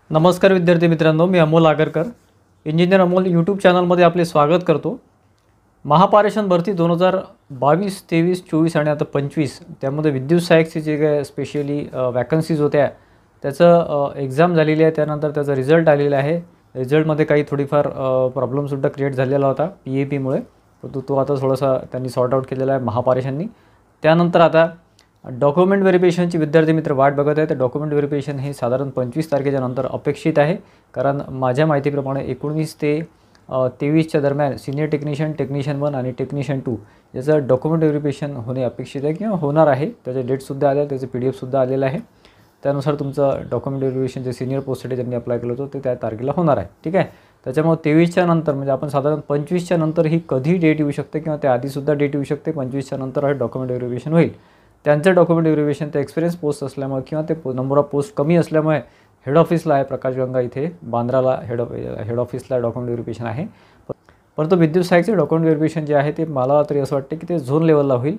नमस्कार विद्यार्थी मित्रांनो, मी अमोल आगरकर, इंजिनियर अमोल यूट्यूब चॅनलमध्ये आपले स्वागत करतो। महापारेषण भरती 2022, 23, 24 आणि आता 25 त्यामध्ये विद्युत सहाय्यकचे जे काय स्पेशली वॅकन्सीज होत्या त्याचं एक्झाम झालेली आहे। त्यानंतर त्याचा रिझल्ट आलेला आहे। रिझल्टमध्ये काही थोडीफार प्रॉब्लेमसुद्धा क्रिएट झालेला होता PAP-मुळे, परंतु तो आता थोडासा त्यांनी सॉर्ट आउट केलेला आहे महापारेषणनी। त्यानंतर आता डॉक्युमेंट व्हेरिफिकेशनची विद्यार्थी मित्र वाट बघत आहे। तर डॉक्युमेंट व्हेरिफिकेशन हे साधारण 25 तारखेच्या नंतर अपेक्षित आहे, कारण माझ्या माहितीप्रमाणे 19 ते 23च्या दरम्यान सिनियर टेक्निशियन, टेक्निशियन 1 आणि टेक्निशियन 2 याचं डॉक्युमेंट व्हेरिफिकेशन होणे अपेक्षित आहे किंवा होणार आहे। त्याचे डेटसुद्धा आले, त्याचे PDF-सुद्धा आलेलं आहे। त्यानुसार तुमचं डॉक्युमेंट व्हेरिफिकेशन जे सिनियर पोस्टसाठी ज्यांनी अप्लाय केलं होतं ते त्या तारखेला होणार आहे, ठीक आहे। त्याच्यामुळे 23च्या नंतर म्हणजे आपण साधारण 25च्या नंतर ही कधी डेट येऊ शकते किंवा त्या आधीसुद्धा डेट येऊ शकते। 25च्या नंतर हे डॉक्युमेंट व्हेरिफिकेशन होईल। त्यांचं डॉक्युमेंट व्हेरिफिकेशन ते एक्सपिरियन्स पोस्ट असल्यामुळे किंवा ते नंबर ऑफ पोस्ट कमी असल्यामुळे हेड ऑफिसला आहे, प्रकाशगंगा इथे बांद्राला हेड ऑफिसला डॉक्युमेंट व्हेरिफिकेशन आहे। परंतु विद्युत सहाय्यकचे डॉक्युमेंट व्हेरिफिकेशन जे आहे ते मला तरी असं वाटतं की ते झोन लेवलला होईल।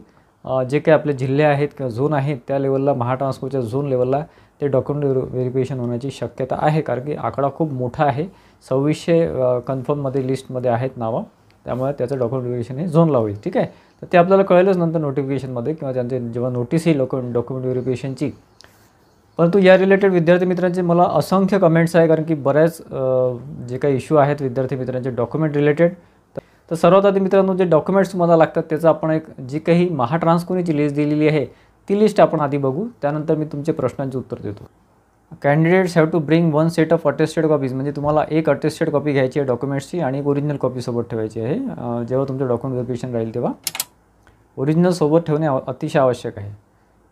जे काही आपले जिल्हे आहेत किंवा झोन आहेत त्या लेवलला, महाट्रान्सकोच्या झोन लेवलला ते डॉक्युमेंट व्हेरिफिकेशन होण्याची शक्यता आहे, कारण की आकडा खूप मोठा आहे। 2600 कन्फर्ममध्ये लिस्टमध्ये आहेत नावं, त्यामुळे त्याचं डॉक्युमेंट व्हेरिफिकेशन हे झोनला होईल, ठीक आहे। तर ते आपल्याला कळेलच नंतर नोटिफिकेशनमध्ये किंवा त्यांचे जेव्हा नोटीस येईल डॉक्युमेंट व्हेरिफिकेशनची। परंतु या रिलेटेड विद्यार्थी मित्रांचे मला असंख्य कमेंट्स आहे, कारण की बऱ्याच जे काही इश्यू आहेत विद्यार्थी मित्रांचे डॉक्युमेंट रिलेटेड। तर सर्वात आधी मित्रांनो, जे डॉक्युमेंट्स तुम्हाला लागतात त्याचं आपण एक जी काही महाट्रान्सकोची लिस्ट दिलेली आहे ती लिस्ट आपण आधी बघू, त्यानंतर मी तुमचे प्रश्नांचे उत्तर देतो। Candidates have to bring 1 set of attested copies, म्हणजे तुम्हाला एक अटेस्टेड कॉपी घ्यायची आहे डॉक्युमेंट्सची आणि एक ओरिजिनल कॉपी सोबत ठेवायची आहे। जेव्हा तुमचं डॉक्युमेंट व्हेरिफिकेशन राहील तेव्हा ओरिजिनल सोबत ठेवणे अतिशय आवश्यक आहे।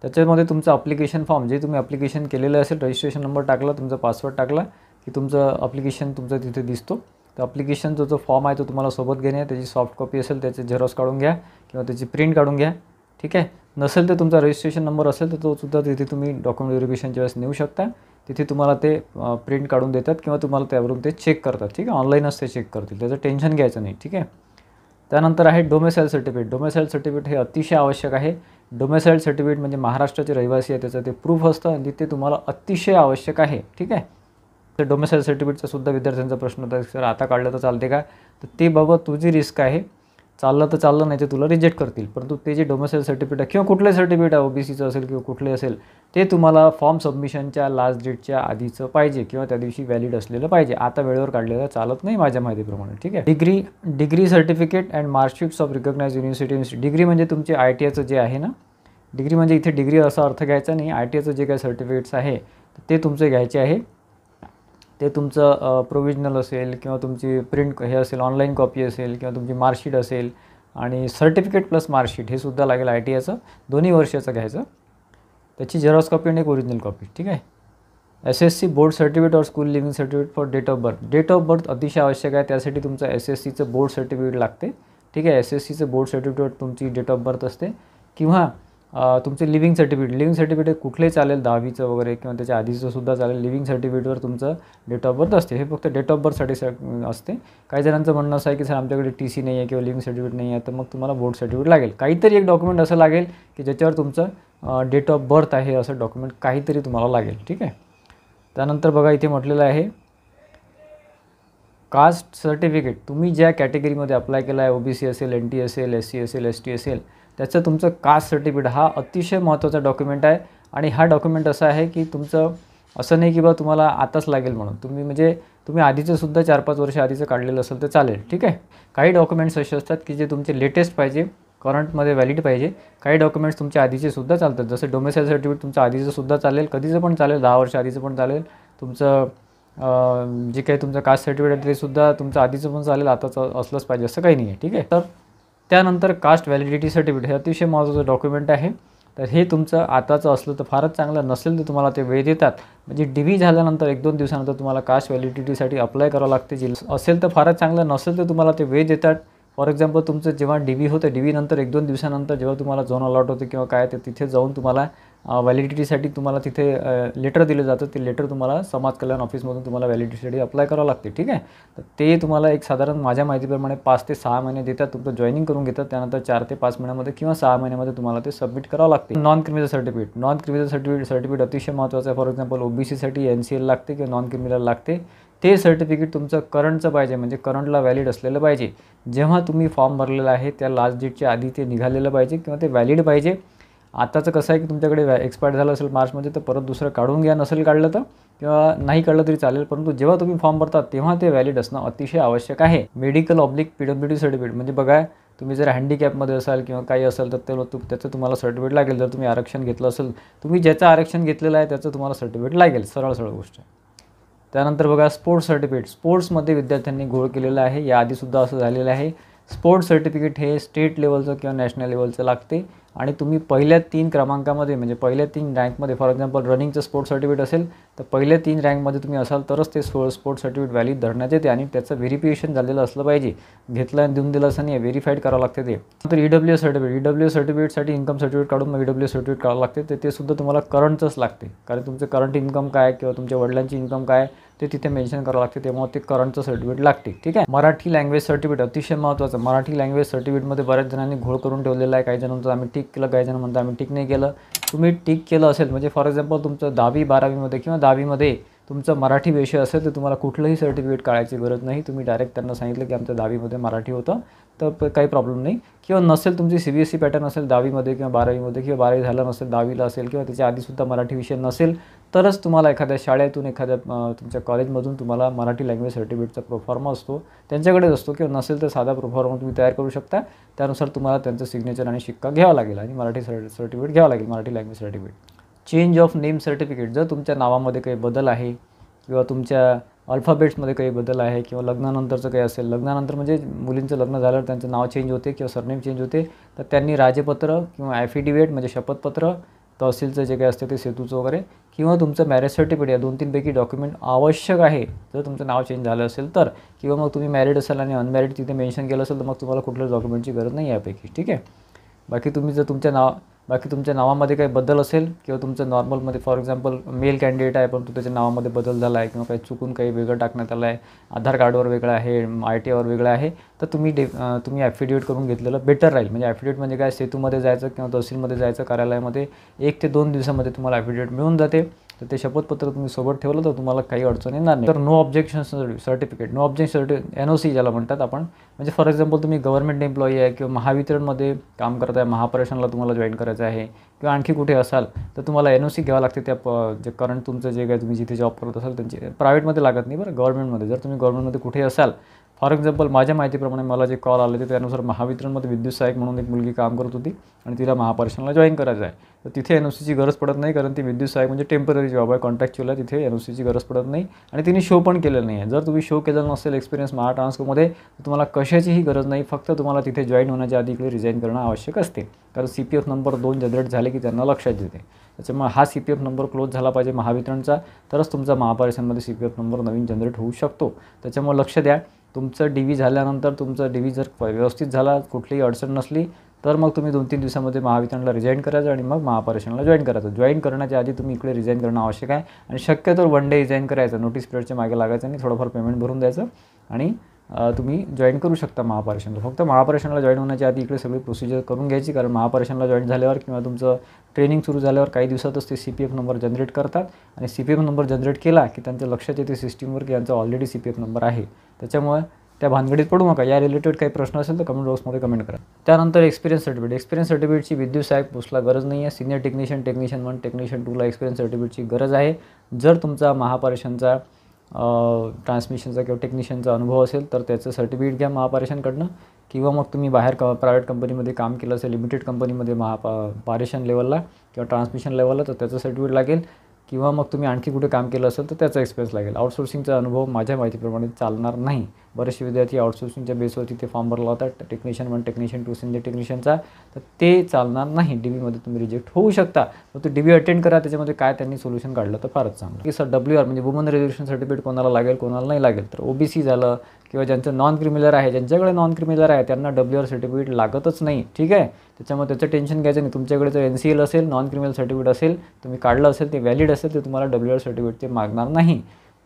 त्याच्यामध्ये तुमचं ॲप्लिकेशन फॉर्म, जे तुम्ही ॲप्लिकेशन केलेलं असेल, रजिस्ट्रेशन नंबर टाकला, तुमचा पासवर्ड टाकला की तुमचं ॲप्लिकेशन तुमचं तिथे दिसतो। तर ॲप्लिकेशनचा जो फॉर्म आहे तो तुम्हाला सोबत घेणे आहे। त्याची सॉफ्ट कॉपी असेल त्याचे झेरॉक्स काढून घ्या किंवा त्याची प्रिंट काढून घ्या, ठीक आहे। नसेल तर तुमचा रजिस्ट्रेशन नंबर असेल तर तो सुद्धा तिथे तुम्ही डॉक्युमेंट व्हेरिफिकेशनच्या वेळेस नेऊ शकता। तिथे तुम्हाला ते प्रिंट काढून देतात किंवा तुम्हाला त्यावरून ते चेक करतात, ठीक आहे। ऑनलाईनच ते चेक करतील, त्याचं टेन्शन घ्यायचं नाही, ठीक आहे। त्यानंतर आहे डोमेसाईल सर्टिफिकेट। डोमेसाईल सर्टिफिकेट हे अतिशय आवश्यक आहे। डोमेसाईल सर्टिफिकेट म्हणजे महाराष्ट्राचे रहिवासी आहे त्याचं ते प्रूफ असतं आणि ते तुम्हाला अतिशय आवश्यक आहे, ठीक आहे। तर डोमेसाईल सर्टिफिकेटचा सुद्धा विद्यार्थ्यांचा प्रश्न होता, सर आता काढलं तर चालते का? तर ते बाबा तुझी रिस्क आहे, चाललं तर चाललं, नाही तर तुला रिजेक्ट करतील। परंतु ते जे डोमेसाईल सर्टिफिकेट आहे किंवा कुठलंही सर्टिफिकेट आहे, OBCचं असेल किंवा कुठले असेल, ते तुम्हाला फॉर्म सबमिशनच्या लास्ट डेटच्या आधीचं पाहिजे किंवा त्या दिवशी व्हॅलिड असलेलं पाहिजे। आता वेळेवर काढलेलं चालत नाही माझ्या माहितीप्रमाणे, ठीक आहे। Degree certificate and marksheets of recognised university. Degree म्हणजे तुमचे ITIचं जे आहे ना, डिग्री म्हणजे इथे डिग्री असा अर्थ घ्यायचा नाही, ITIचं जे काही सर्टिफिकेट्स आहे ते तुमचे घ्यायचे आहे। ते तुमचं प्रोविजनल असेल किंवा तुमची प्रिंट हे असेल, ऑनलाईन कॉपी असेल किंवा तुमची मार्कशीट असेल आणि सर्टिफिकेट प्लस मार्कशीट हे सुद्धा लागेल ITIचं, 2 वर्षाचं घ्यायचं। त्याची झेरॉक्स कॉपी आणि एक ओरिजिनल कॉपी, ठीक आहे। SSC बोर्ड सर्टिफिकेट और school leaving certificate for date of birth. Date of birth अतिशय आवश्यक आहे, त्यासाठी तुमचं SSCचं बोर्ड सर्टिफिकेट लागते, ठीक आहे। SSCचं बोर्ड सर्टिफिकेट तुमची डेट ऑफ बर्थ असते किंवा तुमचे लिव्हिंग सर्टिफिकेट कुठलेही चालेल, 10वीचं वगैरे किंवा त्याच्या आधीचं सुद्धा चालेल। लिव्हिंग सर्टिफिकेटवर तुमचं डेट ऑफ बर्थ असते, हे फक्त डेट ऑफ बर्थसाठी असते। काही जणांचं म्हणणं असं आहे की सर आमच्याकडे TC नाही आहे किंवा लिव्हिंग सर्टिफिकेट नाही आहे, तर मग तुम्हाला बोर्ड सर्टिफिकेट लागेल। काहीतरी एक डॉक्युमेंट असं लागेल की ज्याच्यावर तुमचं डेट ऑफ बर्थ आहे असं डॉक्युमेंट काहीतरी तुम्हाला लागेल, ठीक आहे। त्यानंतर बघा इथे म्हटलेलं आहे कास्ट सर्टिफिकेट। तुम्ही ज्या कॅटेगरीमध्ये अप्लाय केला आहे, OBC असेल, NT असेल, SC असेल, ST असेल, त्याचं तुमचं कास्ट सर्टिफिकेट हा अतिशय महत्त्वाचा डॉक्युमेंट आहे। आणि हा डॉक्युमेंट असा आहे की तुमचं असं नाही की बा तुम्हाला आताच लागेल म्हणून, तुम्ही आधीचं सुद्धा 4-5 वर्ष आधीचं काढलेलं असेल तर चालेल, ठीक आहे। काही डॉक्युमेंट्स असे असतात की जे तुमचे लेटेस्ट पाहिजे, करंटमध्ये व्हॅलिड पाहिजे। काही डॉक्युमेंट्स तुमच्या आधीचे सुद्धा चालतात, जसं डोमेसाईल सर्टिफिकेट तुमचं आधीचं सुद्धा चालेल, कधीचं पण चालेल, 10 वर्ष आधीचं पण चालेल। तुमचं जे काही तुमचं कास्ट सर्टिफिकेट आहे ते सुद्धा तुमचं आधीचं पण चालेल, आताचं असलंच पाहिजे असं काही नाही आहे, ठीक आहे। तर त्यानंतर कास्ट व्हॅलिडिटी सर्टिफिकेट हे अतिशय महत्त्वाचं डॉक्युमेंट आहे। तर हे तुमचं आताचं असलं तर फारच चांगलं, नसेल तर तुम्हाला ते वेळ देतात, म्हणजे DV झाल्यानंतर 1-2 दिवसानंतर तुम्हाला कास्ट व्हॅलिडिटीसाठी अप्लाय करावं लागते। असेल तर फारच चांगलं, नसेल तर तुम्हाला ते वेळ देतात। फॉर एक्झाम्पल तुमचं जेव्हा DV होतं, DV नंतर 1-2 दिवसानंतर जेव्हा तुम्हाला झोन अलॉट होते किंवा काय, तर तिथे जाऊन तुम्हाला व्हॅलिडिटीसाठी तुम्हाला तिथे लेटर दिलं जातं. ते लेटर तुम्हाला समाज कल्याण ऑफिसमधून तुम्हाला व्हॅलिडिटीसाठी अप्लाय करावं लागते. ठीक आहे. तर ते तुम्हाला एक साधारण माझ्या माहितीप्रमाणे 5 ते 6 महिने देतात. तुमचं जॉईनिंग करून घेतात. त्यानंतर 4 ते 5 महिन्यामध्ये किंवा 6 महिन्यामध्ये तुम्हाला ते सबमिट करावं लागते. Non criminal certificate. Non criminal certificate अतिशय महत्त्वाचं आहे. फॉर एक्झाम्पल OBCसाठी NCL लागते किंवा नॉन क्रिमिनल लागते. ते सर्टिफिकेट तुमचं करंटचं पाहिजे, म्हणजे करंटला व्हॅलिड असलेलं पाहिजे. जेव्हा तुम्ही फॉर्म भरलेला आहे त्या लास्ट डेटच्या आधी ते निघालेलं पाहिजे किंवा ते व्हॅलिड पाहिजे. आताचं कसं आहे की तुमच्याकडे एक्सपायर झालं असेल मार्चमध्ये तर परत दुसरं काढून घ्या, नसेल काढलं तर, किंवा नाही काढलं तरी चालेल, परंतु जेव्हा तुम्ही फॉर्म भरता तेव्हा ते व्हॅलिड असणं अतिशय आवश्यक आहे. मेडिकल PWD सर्टिफिकेट म्हणजे बघा, तुम्ही जर हँडिकॅपमध्ये असाल किंवा काही असेल तर त्याचं तुम्हाला सर्टिफिकेट लागेल. जर तुम्ही आरक्षण घेतलं असेल, तुम्ही ज्याचं आरक्षण घेतलेलं आहे त्याचं तुम्हाला सर्टिफिकेट लागेल. सरळ गोष्ट आहे. त्यानंतर बघा स्पोर्ट्स सर्टिफिकेट. स्पोर्ट्समध्ये विद्यार्थ्यांनी घोळ केलेला आहे, याआधीसुद्धा असं झालेलं आहे. स्पोर्ट्स सर्टिफिकेट हे स्टेट लेवलचं किंवा नॅशनल लेवलचं लागते आणि तुम्ही पहिल्या 3 क्रमांकामध्ये म्हणजे पहिल्या 3 रँकमध्ये, फॉर एक्झाम्पल रनिंगचं स्पोर्ट्स सर्टिफिकेट असेल तर पहिल्या 3 रँकमध्ये तुम्ही असाल तरच ते स्पोर्ट्स सर्टिफिकेट व्हॅलिड धरण्यात येते आणि त्याचं व्हेरिफिकेशन झालेलं असलं पाहिजे. घेतलं आणि देऊन दिलं असं नाही, व्हेरीफाईड करावं लागते ते. नंतर EWS सर्टिफिकेट. EWS सर्टिफिकेटसाठी इन्कम सर्टिफिकेट काढून मग EWS सर्टिफिकेट काढावं लागते. ते सुद्धा तुम्हाला करंटचंच लागते, कारण तुमचं करंट इन्कम काय किंवा तुमच्या वडिलांची इन्कम काय ते तिथे मेन्शन करावं लागते, तेव्हा ते करंटचं सर्टिफिकेट लागते. ठीक आहे. मराठी लँग्वेज सर्टिफिकेट अतिशय महत्त्वाचं. मराठी लँग्वेज सर्टिफिकेटमध्ये बऱ्याच जणांनी घोळ करून ठेवलेला आहे. काही जण म्हणतात आम्ही टिक केलं, काही जण म्हणतात आम्ही टिक नाही केलं. तुम्ही टिक केलं असेल म्हणजे फॉर एक्झाम्पल तुमचं 10वी 12वीमध्ये किंवा 10वीमध्ये तुमचं मराठी विषय असेल तर तुम्हाला कुठलंही सर्टिफिकेट काढायची गरज नाही. तुम्ही डायरेक्ट त्यांना सांगितलं की आमचं 10वीमध्ये मराठी होतं तर काही प्रॉब्लेम नाही. किंवा नसेल तुमची CBSE पॅटर्न असेल 10वीमध्ये किंवा 12वीमध्ये किंवा 12वी झालं नसेल 10वीला असेल किंवा त्याच्या आधीसुद्धा मराठी विषय नसेल तरच तुम्हाला एखाद्या शाळेतून एखाद्या तुमच्या कॉलेजमधून तुम्हाला मराठी लँग्वेज सर्टिफिकेटचा प्रोफॉर्मा असतो त्यांच्याकडेच असतो, किंवा नसेल तर साधा प्रोफॉर्मा तुम्ही तयार करू शकता. त्यानुसार तुम्हाला त्यांचं सिग्नेचर आणि शिक्का घ्यावा लागेल आणि मराठी सर्टिफिकेट घ्यावं लागेल, Marathi language certificate. Change of name certificate. जर तुमच्या नावामध्ये काही बदल आहे किंवा तुमच्या अल्फाबेट्समध्ये काही बदल आहे किंवा लग्नानंतरचं काही असेल, लग्नानंतर म्हणजे मुलींचं लग्न झाल्यावर त्यांचं नाव चेंज होते किंवा सरनेम चेंज होते, तर त्यांनी राजपत्र किंवा ॲफिडेविट म्हणजे शपथपत्र, तहसीलचं जे काही असते ते सेतूचं वगैरे, किंवा तुमचं मॅरेज सर्टिफिकेट या 2-3 पैकी डॉक्युमेंट आवश्यक आहे जर तुमचं नाव चेंज झालं असेल तर. किंवा मग तुम्ही मॅरिड असाल आणि अनमॅरिड तिथे मेन्शन केलं असेल तर मग तुम्हाला कुठल्याच डॉक्युमेंटची गरज नाही यापैकी. ठीक आहे. बाकी तुम्ही जर तुमच्या नावामध्ये काही बदल असेल किंवा तुमचं नॉर्मलमध्ये फॉर एक्झाम्पल मेल कॅन्डिडेट आहे परंतु त्याच्या नावामध्ये बदल झाला आहे किंवा काही चुकून काही वेगळं टाकण्यात आलं आहे, आधार कार्डवर वेगळं आहे, ITवर वेगळं आहे, तर तुम्ही ॲफिडेविट करून घेतलेलं बेटर राहील. म्हणजे ॲफिडेविट म्हणजे काय, सेतूमध्ये जायचं किंवा तहसीलमध्ये जायचं कार्यालयामध्ये 1 ते 2 दिवसामध्ये तुम्हाला ॲफिडेविट मिळून जाते. तर ते शपथपत्र तुम्ही सोबत ठेवलं तर तुम्हाला काही अडचण येणार नाही. तर no objection certificate. No objection NOC ज्याला म्हणतात आपण, म्हणजे फॉर एक्झाम्पल तुम्ही गव्हर्नमेंट एम्प्लॉई आहे किंवा महावितरणमध्ये काम करत आहे, महापरिषणला तुम्हाला जॉईन करायचं आहे किंवा आणखी कुठे असाल तर तुम्हाला NOC घ्यावं लागते. त्या जे करंट तुमचं जे काय तुम्ही जिथे जॉब करत असाल त्यांचे, प्रायव्हेटमध्ये लागत नाही बरं, गव्हर्नमेंटमध्ये. जर तुम्ही गव्हर्नमेंटमध्ये कुठे असाल, फॉर एक्झाम्पल माझ्या माहितीप्रमाणे मला जे कॉल आले ते त्यानुसार महावितरणमध्ये विद्युत सहाय्यक म्हणून एक मुलगी काम करत होती आणि तिला महापरिषणला जॉईन करायचं आहे, तर तिथे NOCची गरज पडत नाही, कारण ती विद्युत सहाय्यक म्हणजे टेम्पररी जॉब आहे, कॉन्ट्रॅक्च्युअल आहे, तिथे NOCची गरज पडत नाही आणि तिने शो पण केलेलं नाही आहे. जर तुम्ही शो केलेलं नसेल एक्सपिरियन्स महाट्रान्सकोमध्ये तर तुम्हाला कशाचीही गरज नाही, फक्त तुम्हाला तिथे जॉईन होण्याच्या आधी इकडे रिझाईन करणं आवश्यक असते, कारण CPF नंबर 2 जनरेट झाले की त्यांना लक्षात येते. त्याच्यामुळे हा CPF नंबर क्लोज झाला पाहिजे महावितरणचा, तरच तुमचा महापरिषणमध्ये CPF नंबर नवीन जनरेट होऊ शकतो. त्याच्यामुळे लक्ष द्या. तुमचं DV झाल्यानंतर तुमचा DV जर व्यवस्थित झाला, कुठलीही अडचण नसली तर मग तुम्ही 2-3 दिवसामध्ये महावितरणला रिझाईन करायचं आणि मग महापरिषणला जॉईन करायचं. जॉईन करण्याच्या आधी तुम्ही इकडे रिझाईन करणं आवश्यक आहे आणि शक्यतो 1 डे रिझाईन करायचं, नोटीस पिरियडच्या मागे लागायचं आणि थोडंफार पेमेंट भरून द्यायचं आणि तुम्ही जॉईन करू शकता महापरिषणला. फक्त महापरिषणला जॉईन होण्याच्या आधी इकडे सगळी प्रोसिजर करून घ्यायची, कारण महापरिषणला जॉईन झाल्यावर किंवा तुमचं ट्रेनिंग सुरू झाल्यावर काही दिवसातच ते CPF नंबर जनरेट करतात आणि CPF नंबर जनरेट केला की त्यांच्या लक्षात येते सिस्टीमवर की यांचा ऑलरेडी CPF नंबर आहे. त्याच्यामुळे त्या भानगडीत पडू नका. या रिलेटेड काही प्रश्न असेल तर कमेंट बॉक्समध्ये कमेंट करा. त्यानंतर एक्सपिरियन्स सर्टिफिकेट. एक्सपिरियन्स सर्टिफिकेटची विद्युत सहाय्यक पोस्टला गरज नाही आहे. सिनियर टेक्निशियन, टेक्निशियन 1, टेक्निशियन 2ला एक्सपिरियन्स सर्टिफिकेटची गरज आहे. जर तुमचा महापरिषणचा ट्रान्समिशनचा किंवा टेक्निशियनचा अनुभव असेल तर त्याचं सर्टिफिकेट घ्या महापरिषणकडनं, किंवा मग तुम्ही बाहेर प्रायव्हेट कंपनीमध्ये काम केलं असेल, लिमिटेड कंपनीमध्ये पारेषण लेवलला किंवा ट्रान्समिशन लेवलला तर त्याचं सर्टिफिकेट लागेल, किंवा मग तुम्ही आणखी कुठे काम केलं असेल तर त्याचा एक्सपिरियन्स लागेल. आउटसोर्सिंगचा अनुभव माझ्या माहितीप्रमाणे चालणार नाही. बरेचसे विद्यार्थी आउटसोर्सिंगच्या बेसवरती ते फॉर्म भरला होता टेक्निशियन 1 टेक्निशियन 2 सिनियर टेक्निशियनचा, तर ते चालणार नाही. DBमध्ये तुम्ही रिजेक्ट होऊ शकता. तर DB अटेंड करा, त्याच्यामध्ये काय त्यांनी सोल्युशन काढलं तर फारच चांगलं. की सर WR म्हणजे वुमन रिझर्वेशन सर्टिफिकेट कोणाला लागेल कोणाला नाही लागेल, तर OBC झालं किंवा ज्यांचं नॉन क्रिमिलर आहे, ज्यांच्याकडे नॉन क्रिमिलर आहे त्यांना WR सर्टिफिकेट लागतच नाही. ठीक आहे, त्याच्यामुळे त्याचं टेन्शन घ्यायचं नाही. तुमच्याकडे जर NCL असेल, नॉन क्रिमिनल सर्टिफिकेट असेल, तुम्ही काढलं असेल, ते व्हॅलिड असेल, तर तुम्हाला WR सर्टिफिकेट ते मागणार नाही.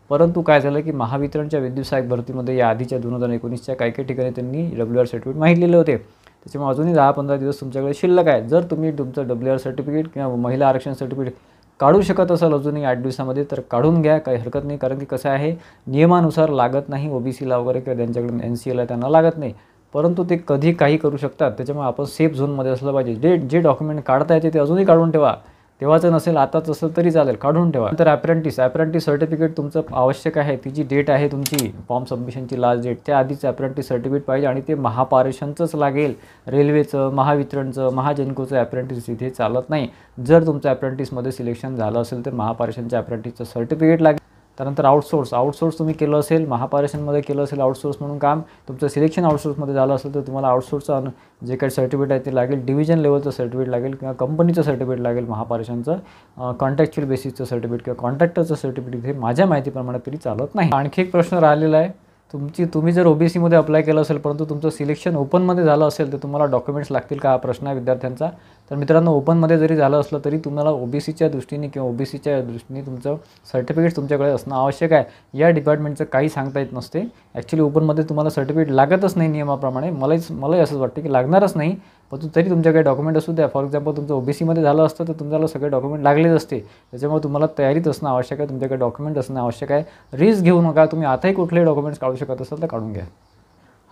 परंतु काय झालं की महावितरणच्या विद्युत सहाय्यक भरतीमध्ये या आधीच्या 2019च्या काही ठिकाणी त्यांनी WR सर्टिफिकेट मागितलेले होते. त्याच्यामुळे अजूनही 10-15 दिवस तुमच्याकडे शिल्लक आहे. जर तुम्ही तुमचं WR सर्टिफिकेट किंवा महिला आरक्षण सर्टिफिकेट काढू शकत असाल अजूनही 8 दिवसामध्ये, तर काढून घ्या, काही हरकत नाही. कारण की कसं आहे, नियमानुसार लागत नाही. OBCला वगैरे किंवा ज्यांच्याकडे NCL आहे त्यांना लागत नाही. परंतु ते कधी काही करू शकतात. त्याच्यामुळे आपण सेफ झोनमध्ये असलं पाहिजे. जे डॉक्युमेंट काढता येते ते अजूनही काढून ठेवा. तेव्हाचं नसेल आताच असेल तरी चालेल, काढून ठेवा. तर अप्रेंटिस सर्टिफिकेट तुमचं आवश्यक आहे. ती जी डेट आहे तुमची फॉर्म सबमिशनची लास्ट डेट, त्या आधीच अप्रेंटिस सर्टिफिकेट पाहिजे आणि ते महापारेषणचंच लागेल. रेल्वेचं, महावितरणचं, महाजनकोचं अप्रेंटिस इथे चालत नाही. जर तुमचं अप्रेंटिसमध्ये सिलेक्शन झालं असेल तर महापारेषणच्या अप्रेंटिसचं सर्टिफिकेट लागेल. त्यानंतर आउटसोर्स तुम्ही केलं असेल, महापारेषणमध्ये केलं असेल आउटसोर्स म्हणून काम, तुमचं सिलेक्शन आउटसोर्समध्ये झालं असेल तर तुम्हाला आउटसोर्सचं जे काही सर्टिफिकेट आहे ते लागेल. डिव्हिजन लेवलचं सर्टिफिकेट लागेल किंवा कंपनीचं सर्टिफिकेट लागेल महापारेषणचं. कॉन्ट्रॅक्च्युअल बेसिसचं सर्टिफिकेट किंवा कॉन्ट्रॅक्टरचं सर्टिफिकेट हे माझ्या माहितीप्रमाणे तरी चालत नाही. आणखी एक प्रश्न राहिलेला आहे, तुम्ही जर OBCमध्ये अप्लाय केलं असेल परंतु तुमचं सिलेक्शन ओपनमध्ये झालं असेल तर तुम्हाला डॉक्युमेंट्स लागतील का, हा प्रश्न आहे विद्यार्थ्यांचा. तर मित्रांनो, ओपनमध्ये जरी झालं असलं तरी तुम्हाला OBCच्या दृष्टीने किंवा OBCच्या दृष्टीने तुमचं सर्टिफिकेट तुमच्याकडे असणं आवश्यक आहे. या डिपार्टमेंटचं काही सांगता येत नसते. ॲक्च्युली ओपनमध्ये तुम्हाला सर्टिफिकेट लागतच नाही नियमाप्रमाणे. मलाही असंच वाटतं की लागणारच नाही, परंतु तरी तुमच्याकडे डॉक्युमेंट असू द्या. फॉर एक्झाम्पल तुमचं OBCमध्ये झालं असतं तर तुम्हाला सगळे डॉक्युमेंट लागलेच असते. त्याच्यामुळे तुम्हाला तयारीत असणं आवश्यक आहे, तुमच्याकडे डॉक्युमेंट असणं आवश्यक आहे. रिस्क घेऊ नका. तुम्ही आताही कुठलेही डॉक्युमेंट्स काढू शकत असाल तर काढून घ्या.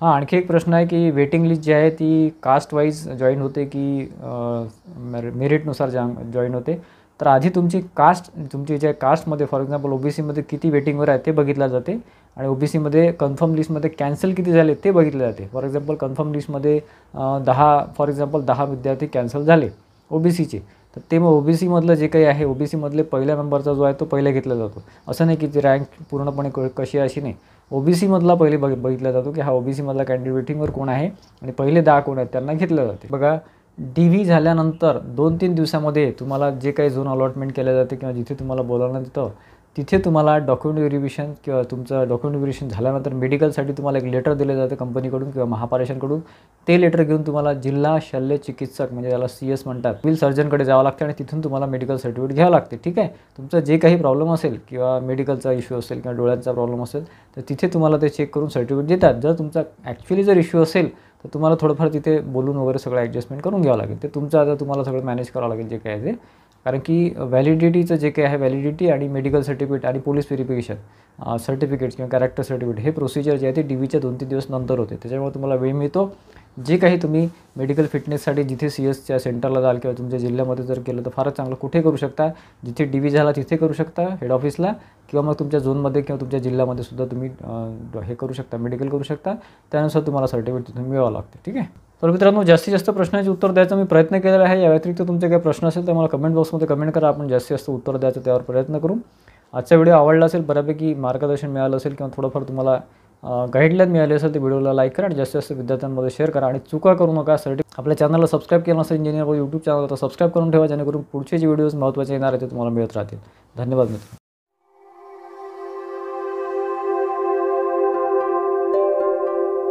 आणखी एक प्रश्न आहे की वेटिंग लिस्ट जी आहे ती कास्ट वाईज जॉईन होते की मेरिटनुसार जॉईन होते. तर आधी तुमची जे कास्टमध्ये फॉर एक्झाम्पल OBCमध्ये किती वेटिंगवर आहे ते बघितलं जाते आणि OBCमध्ये कन्फर्म लिस्टमध्ये कॅन्सल किती झाले ते बघितले जाते. फॉर एक्झाम्पल कन्फर्म लिस्टमध्ये 10 विद्यार्थी कॅन्सल झाले OBCचे, तर ते मग OBCमधलं जे काही आहे, OBCमधले पहिल्या नंबरचा जो आहे तो पहिला घेतला जातो. असं नाही की ती रँक पूर्णपणे कशी अशी नाही. OBCमधला पहिले बघितला जातो की हा OBCमधला कॅन्डिडेट वेटिंगवर कोण आहे आणि पहिले 10 कोण आहेत त्यांना घेतलं जाते. बघा, DV झाल्यानंतर 2-3 दिवसामध्ये तुम्हाला जे काही झोन अलॉटमेंट केलं जाते किंवा जिथे तुम्हाला बोलावण्यात येतं तिथे तुम्हाला डॉक्युमेंट व्हेरिफिकेशन किंवा तुमचं डॉक्युमेंट व्हेरिफिकेशन झाल्यानंतर मेडिकलसाठी तुम्हाला एक लेटर दिलं जातं कंपनीकडून किंवा महापारेषणकडून. ते लेटर घेऊन तुम्हाला जिल्हा शल्य चिकित्सक म्हणजे त्याला CS म्हणतात, सिव्हिल सर्जनकडे जावं लागतं आणि तिथून तुम्हाला मेडिकल सर्टिफिकेट घ्यावं लागते. ठीक आहे, तुमचं जे काही प्रॉब्लेम असेल किंवा मेडिकलचा इश्यू असेल किंवा डोळ्यांचा प्रॉब्लेम असेल तर तिथे तुम्हाला ते चेक करून सर्टिफिकेट देतात. जर तुमचा ॲक्च्युली जर इश्यू असेल तर तुम्हाला थोडंफार तिथे बोलून वगैरे सगळं ॲडजस्टमेंट करून घ्यावं लागेल. ते तुमचं आता तुम्हाला सगळं मॅनेज करावं लागेल जे काही आहे ते. कारण की व्हॅलिडिटीचं जे काही आहे, व्हॅलिडिटी आणि मेडिकल सर्टिफिकेट आणि पोलीस व्हेरिफिकेशन सर्टिफिकेट्स किंवा कॅरेक्टर सर्टिफिकेट हे प्रोसिजर जे आहे ते DVच्या 2-3 दिवस नंतर होते. त्याच्यामुळे तुम्हाला वेळ मिळतो. जे काही तुम्ही मेडिकल फिटनेससाठी जिथे CS सेंटरला जाल किंवा तुमच्या जिल्ह्यामध्ये जर केलं तर फारच चांगलं. कुठे करू शकता, जिथे DV झाला तिथे करू शकता हेड ऑफिसला, किंवा मग तुमच्या झोनमध्ये किंवा तुमच्या जिल्ह्यामध्ये सुद्धा तुम्ही हे करू शकता, मेडिकल करू शकता. त्यानुसार तुम्हाला सर्टिफिकेट तिथून मिळावं लागते. ठीक आहे. तर मित्रांनो, जास्तीत जास्त प्रश्नाचे उत्तर द्यायचा मी प्रयत्न केलेला आहे. या व्यतिरिक्त तुमचे काही प्रश्न असेल तर मला कमेंट बॉक्समध्ये कमेंट करा. आपण जास्तीत जास्त उत्तर द्यायचं त्यावर प्रयत्न करू. आजचा व्हिडिओ आवडला असेल, बऱ्यापैकी मार्गदर्शन मिळालं असेल किंवा थोडंफार तुम्हाला गाईडलाईन मिळाली असेल तर व्हिडिओला लाईक करा आणि जास्तीत जास्त विद्यार्थ्यांमध्ये शेअर करा. आणि चुका करू नका. आपल्या चॅनलला सबस्क्राईब केलं नसेल इंजिनियर यूट्यूब चॅनलला तर सबस्क्राईब करून ठेवा, जेणेकरून पुढचे जे व्हिडिओज महत्त्वाचे येणार आहेत ते तुम्हाला मिळत राहतील. धन्यवाद मित्र.